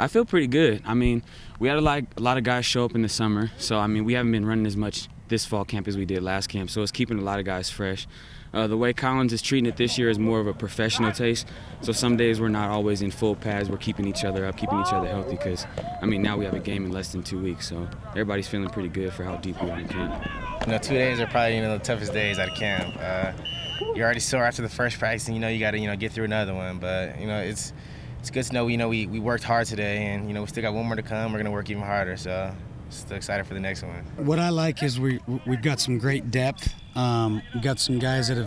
I feel pretty good. I mean, we had a lot of guys show up in the summer, so I mean, we haven't been running as much this fall camp as we did last camp, so it's keeping a lot of guys fresh. The way Collins is treating it this year is more of a professional taste, so some days we're not always in full pads. We're keeping each other up, keeping each other healthy because, I mean, now we have a game in less than 2 weeks, so everybody's feeling pretty good for how deep we are in camp. 2 days are probably the toughest days out of camp. You're already sore after the first practice, and you got to get through another one. But it's good to know we worked hard today, and we still got one more to come. We're gonna work even harder. So still excited for the next one. What I like is we've got some great depth. We've got some guys that have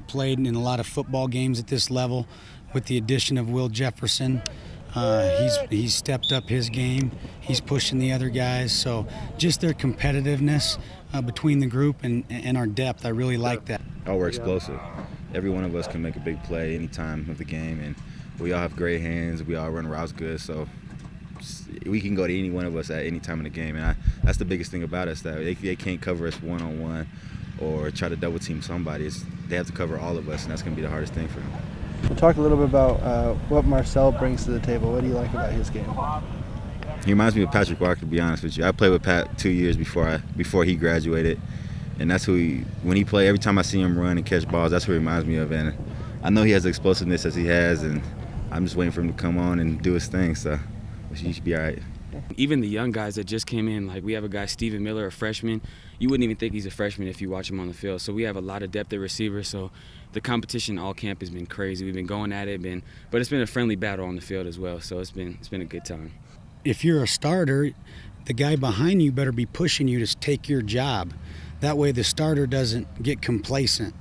played in a lot of football games at this level. With the addition of Will Jefferson, he's stepped up his game. He's pushing the other guys. So just their competitiveness between the group and our depth, I really like that. Oh, we're explosive. Every one of us can make a big play any time of the game, and we all have great hands. We all run routes good, so we can go to any one of us at any time in the game. And that's the biggest thing about us, that they can't cover us one-on-one or try to double team somebody. They have to cover all of us, and that's going to be the hardest thing for them. We'll talk a little bit about what Marcell brings to the table. What do you like about his game? He reminds me of Patrick Walker, to be honest with you. I played with Pat 2 years before he graduated, and that's who when he played, every time I see him run and catch balls, that's who he reminds me of. And I know he has the explosiveness as he has, and I'm just waiting for him to come on and do his thing, so he should be all right. Even the young guys that just came in, like we have a guy, Steven Miller, a freshman. You wouldn't even think he's a freshman if you watch him on the field. So we have a lot of depth at receiver, so the competition all camp has been crazy. We've been going at it, but it's been a friendly battle on the field as well, so it's been a good time. If you're a starter, the guy behind you better be pushing you to take your job. That way the starter doesn't get complacent.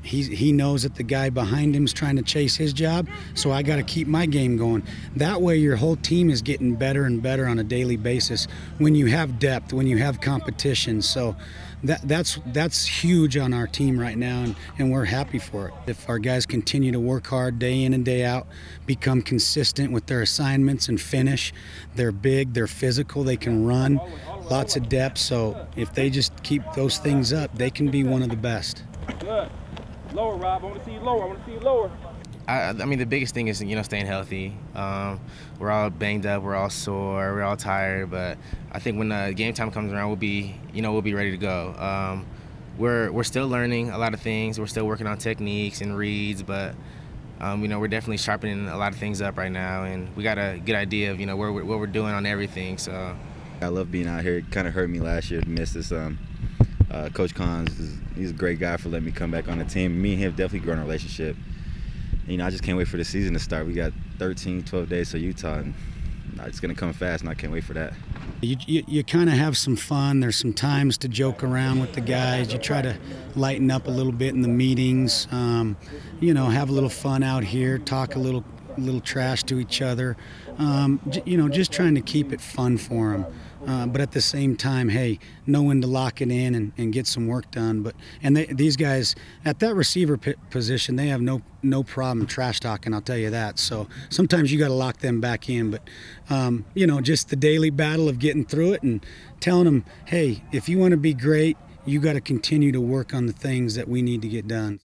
He knows that the guy behind him is trying to chase his job, so I got to keep my game going. That way your whole team is getting better and better on a daily basis when you have depth, when you have competition. So that's huge on our team right now, and we're happy for it. If our guys continue to work hard day in and day out, become consistent with their assignments and finish, they're big, they're physical, they can run, lots of depth. So if they just keep those things up, they can be one of the best. Good. Lower, Rob. I want to see you lower. I want to see you lower. I mean, the biggest thing is staying healthy. We're all banged up. We're all sore. We're all tired. But I think when game time comes around, we'll be ready to go. We're still learning a lot of things. We're still working on techniques and reads, but we're definitely sharpening a lot of things up right now, and we got a good idea of what we're doing on everything. So I love being out here. It kind of hurt me last year to miss this. Coach Collins, he's a great guy for letting me come back on the team. Me and him have definitely grown a relationship. I just can't wait for the season to start. We got 12 days to Utah, and it's going to come fast, and I can't wait for that. You kind of have some fun. There's some times to joke around with the guys. You try to lighten up a little bit in the meetings, have a little fun out here, talk a little trash to each other, just trying to keep it fun for them. But at the same time, hey, know when to lock it in and get some work done. These guys at that receiver position, they have no problem trash talking, I'll tell you that. So sometimes you got to lock them back in. But just the daily battle of getting through it and telling them, hey, if you want to be great, you got to continue to work on the things that we need to get done.